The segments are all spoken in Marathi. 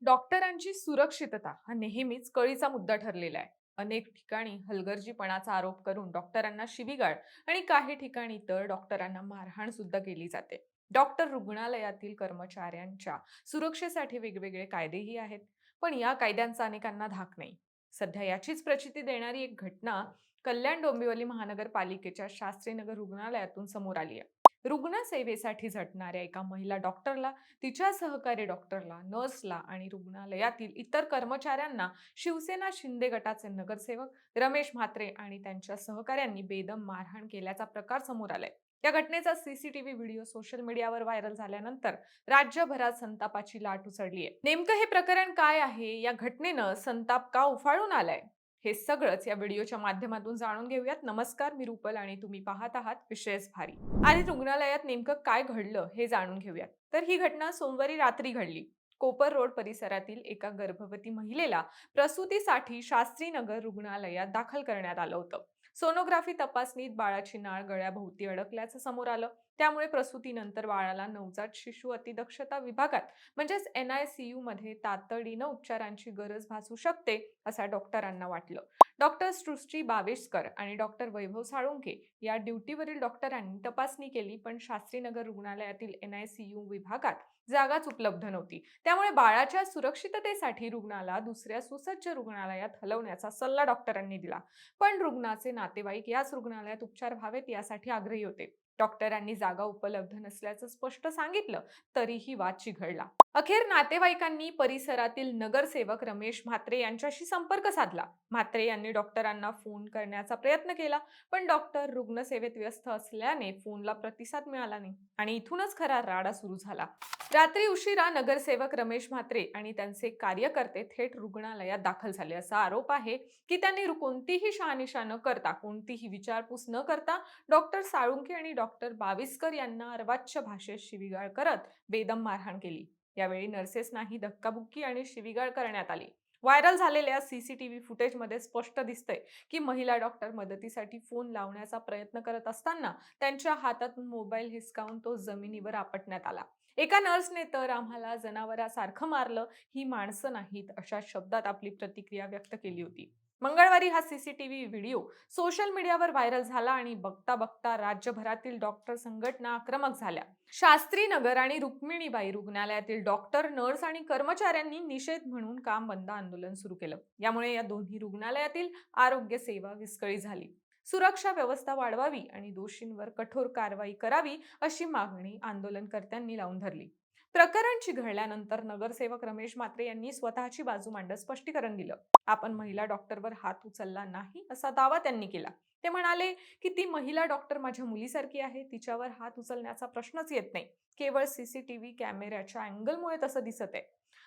डॉक्टरांची सुरक्षितता हा नेहमीच कळीचा मुद्दा ठरलेला आहे. अनेक ठिकाणी हलगर्जीपणाचा आरोप करून डॉक्टरांना शिवीगाळ आणि काही ठिकाणी तर डॉक्टरांना मारहाण सुद्धा केली जाते. डॉक्टर रुग्णालयातील कर्मचाऱ्यांच्या सुरक्षेसाठी वेगवेगळे कायदेही आहेत, पण या कायद्यांचा अनेकांना धाक नाही. सध्या याचीच प्रचिती देणारी एक घटना कल्याण डोंबिवली महानगरपालिकेच्या शास्त्रीनगर रुग्णालयातून समोर आली आहे. रुग्णसेवेसाठी झटणाऱ्या एका महिला डॉक्टरला, तिच्या सहकारी डॉक्टरला, नर्सला आणि रुग्णालयातील इतर कर्मचाऱ्यांना शिवसेना शिंदे गटाचे नगरसेवक रमेश म्हात्रे आणि त्यांच्या सहकाऱ्यांनी बेदम मारहाण केल्याचा प्रकार समोर आलाय. या घटनेचा सीसीटीव्ही व्हिडिओ सोशल मीडियावर व्हायरल झाल्यानंतर राज्यभरात संतापाची लाट उसळली आहे. नेमकं हे प्रकरण काय आहे? या घटनेनं संताप का उफाळून आलाय? हे सगळंच या व्हिडिओच्या माध्यमातून जाणून घेऊयात. नमस्कार, मी रुपल आणि तुम्ही पाहत आहात विशेष भारी. आणि रुग्णालयात नेमकं काय घडलं हे जाणून घेऊयात. तर ही घटना सोमवारी रात्री घडली. कोपर रोड परिसरातील एका गर्भवती महिलेला प्रसूतीसाठी शास्त्रीनगर रुग्णालयात दाखल करण्यात आलं होतं. सोनोग्राफी तपासणीत बाळाची नाळ गळ्याभोवती अडकल्याचं समोर आलं. त्यामुळे प्रसूतीनंतर बाळाला नवजात शिशु अतिदक्षता विभागात म्हणजेच NICU मध्ये तातडीनं उपचारांची गरज भासू शकते असं डॉक्टरांना वाटलं. डॉक्टर सृष्टी बावेशकर आणि डॉक्टर वैभव साळुंखे या ड्युटीवरील डॉक्टरांनी तपासणी केली, पण शास्त्रीनगर रुग्णालयातील NICU विभागात जागाच उपलब्ध नव्हती. त्यामुळे बाळाच्या सुरक्षिततेसाठी रुग्णाला दुसऱ्या सुसज्ज रुग्णालयात हलवण्याचा सल्ला डॉक्टरांनी दिला. पण रुग्णाचे नातेवाईक याच रुग्णालयात उपचार व्हावेत यासाठी आग्रही होते. डॉक्टरांनी जागा उपलब्ध नसल्याचं स्पष्ट सांगितलं, तरीही वाद चिघळला. अखेर नातेवाईकांनी परिसरातील नगरसेवक रमेश म्हात्रे यांच्याशी संपर्क साधला. म्हात्रे यांनी डॉक्टरांना फोन करण्याचा प्रयत्न केला, पण डॉक्टर रुग्णसेवेत व्यस्त असल्याने फोनला प्रतिसाद मिळाला नाही आणि इथूनच खरा राडा सुरू झाला. रात्री उशिरा नगरसेवक रमेश म्हात्रे आणि त्यांचे कार्यकर्ते थेट रुग्णालयात दाखल झाले. असा आरोप आहे की त्यांनी कोणतीही शहानिशा न करता, कोणतीही विचारपूस न करता डॉक्टर साळुंखे आणि डॉक्टर बाविस्कर यांना अर्वाच्य भाषेत शिवीगाळ करत बेदम मारहाण केली. यावेळी नर्सेसनाही धक्काबुक्की आणि शिवीगाळ करण्यात आली. व्हायरल झालेल्या सीसीटीव्ही फुटेजमध्ये स्पष्ट दिसतंय की महिला डॉक्टर मदतीसाठी फोन लावण्याचा प्रयत्न करत असताना त्यांच्या हातातून मोबाईल हिसकावून तो जमिनीवर आपटण्यात आला. एका नर्सने तर "आम्हाला जनावरासारखं मारलं, ही माणसं नाहीत" अशा शब्दात आपली प्रतिक्रिया व्यक्त केली होती. मंगळवारी हा सीसीटीव्ही व्हिडिओ सोशल मीडियावर व्हायरल झाला आणि बघता बघता राज्यभरातील डॉक्टर संघटना आक्रमक झाल्या. शास्त्रीनगर आणि रुक्मिणीबाई रुग्णालयातील डॉक्टर, नर्स आणि कर्मचाऱ्यांनी निषेध म्हणून काम बंद आंदोलन सुरू केलं. यामुळे या दोन्ही रुग्णालयातील आरोग्य सेवा विस्कळीत झाली. सुरक्षा व्यवस्था वाढवावी आणि दोषींवर कठोर कारवाई करावी अशी मागणी आंदोलनकर्त्यांनी लावून धरली. प्रकरण चिघळल्यानंतर नगरसेवक रमेश म्हात्रे यांनी स्वतःची बाजू मांडत स्पष्टीकरण दिलं. आपण महिला डॉक्टरवर हात उचलला नाही असा दावा त्यांनी केला. ते म्हणाले की ती महिला डॉक्टर माझ्या मुलीसारखी आहे, तिच्यावर हात उचलण्याचा प्रश्नच येत नाही. केवळ सीसीटीव्ही कॅमेऱ्याच्या अँगलमुळे तसं दिसत आहे.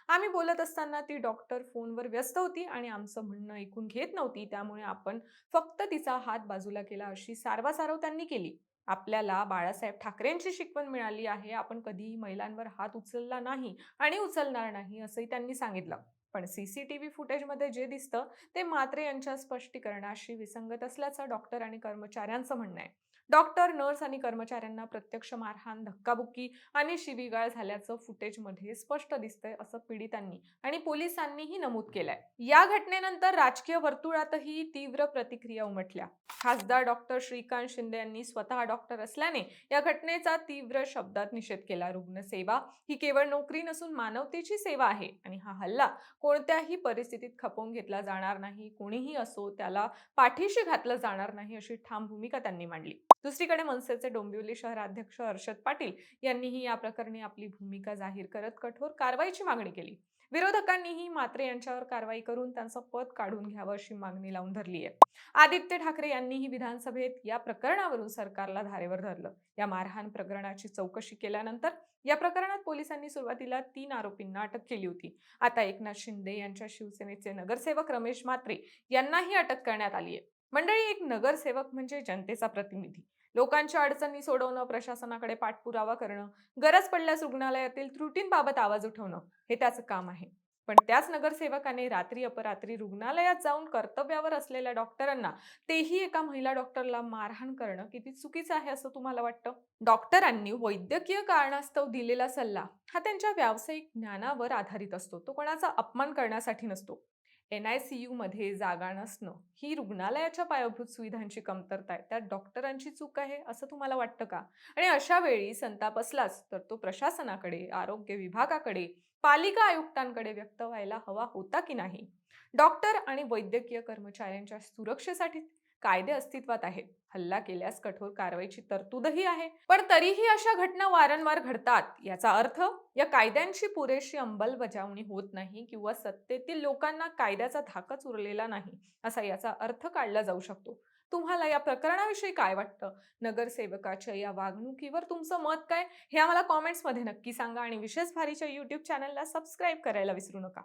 आम्ही बोलत असताना ती डॉक्टर फोनवर व्यस्त होती आणि आमचं म्हणणं ऐकून घेत नव्हती, त्यामुळे आपण फक्त तिचा हात बाजूला केला अशी सारवासारव त्यांनी केली. आपल्याला बाळासाहेब ठाकरेंची शिकवण मिळाली आहे, आपण कधीही महिलांवर हात उचलला नाही आणि उचलणार नाही असंही त्यांनी सांगितलं. पण सीसीटीव्ही फुटेजमध्ये जे दिसतं ते म्हात्रे यांच्या स्पष्टीकरणाशी विसंगत असल्याचं डॉक्टर आणि कर्मचाऱ्यांचं म्हणणं आहे. डॉक्टर, नर्स आणि कर्मचाऱ्यांना प्रत्यक्ष मारहाण, धक्काबुक्की आणि शिवीगाळ झाल्याचं फुटेजमध्ये स्पष्ट दिसतंय असं पीडितांनी आणि पोलिसांनीही नमूद केलंय. या घटनेनंतर राजकीय वर्तुळातही तीव्र प्रतिक्रिया उमटल्या. खासदार डॉक्टर श्रीकांत शिंदे यांनी स्वतः डॉक्टर असल्याने या घटनेचा तीव्र शब्दात निषेध केला. रुग्णसेवा ही केवळ नोकरी नसून मानवतेची सेवा आहे आणि हा हल्ला कोणत्याही परिस्थितीत खपवून घेतला जाणार नाही. कोणीही असो, त्याला पाठीशी घातलं जाणार नाही अशी ठाम भूमिका त्यांनी मांडली. दुसरीकडे मनसेचे डोंबिवली शहराध्यक्ष हर्षद पाटील यांनीही या प्रकरणी आपली भूमिका जाहीर करत कठोर कारवाईची मागणी केली. विरोधकांनीही म्हात्रे यांच्यावर कारवाई करून त्यांचं पद काढून घ्यावं अशी मागणी लावून धरली आहे. आदित्य ठाकरे यांनीही विधानसभेत या प्रकरणावरून सरकारला धारेवर धरलं. या मारहाण प्रकरणाची चौकशी केल्यानंतर या प्रकरणात पोलिसांनी सुरुवातीला 3 आरोपींना अटक केली होती. आता एकनाथ शिंदे यांच्या शिवसेनेचे नगरसेवक रमेश म्हात्रे यांनाही अटक करण्यात आली आहे. मंडळी, एक नगरसेवक म्हणजे जनतेचा प्रतिनिधी. लोकांच्या अडचणी सोडवणं, प्रशासनाकडे पाठपुरावा करणं, गरज पडल्यास रुग्णालयातील त्रुटींबाबत आवाज उठवणं हे त्याचं काम आहे. पण त्याच नगरसेवकाने रात्री अपरात्री रुग्णालयात जाऊन कर्तव्यावर असलेल्या डॉक्टरांना, तेही एका महिला डॉक्टरला मारहाण करणं किती चुकीचं आहे असं तुम्हाला वाटतं? डॉक्टरांनी वैद्यकीय कारणास्तव दिलेला सल्ला हा त्यांच्या व्यावसायिक ज्ञानावर आधारित असतो. तो कोणाचा अपमान करण्यासाठी नसतो. NICU मध्ये जागा नसणं ही रुग्णालयाच्या पायाभूत सुविधांची कमतरता आहे. त्यात डॉक्टरांची चूक आहे असं तुम्हाला वाटतं का? आणि अशा वेळी संताप असलाच तर तो प्रशासनाकडे, आरोग्य विभागाकडे, पालिका आयुक्तांकडे व्यक्त व्हायला हवा होता की नाही? डॉक्टर आणि वैद्यकीय कर्मचाऱ्यांच्या सुरक्षेसाठी कायदे अस्तित्वात आहेत. हल्ला केल्यास कठोर कारवाईची तरतूदही आहे. पण तरीही अशा घटना वारंवार घडतात. याचा अर्थ या कायद्यांची पुरेशी अंमलबजावणी होत नाही किंवा सत्तेतील लोकांना कायद्याचा धाकच उरलेला नाही, असा याचा अर्थ काढला जाऊ शकतो. तुम्हाला या प्रकरणाविषयी काय वाटतं? नगरसेवकाच्या या वागणुकीवर तुमचं मत काय? हे आम्हाला कॉमेंट्समध्ये नक्की सांगा आणि विशेष भारीच्या YouTube चॅनलला सबस्क्राईब करायला विसरू नका.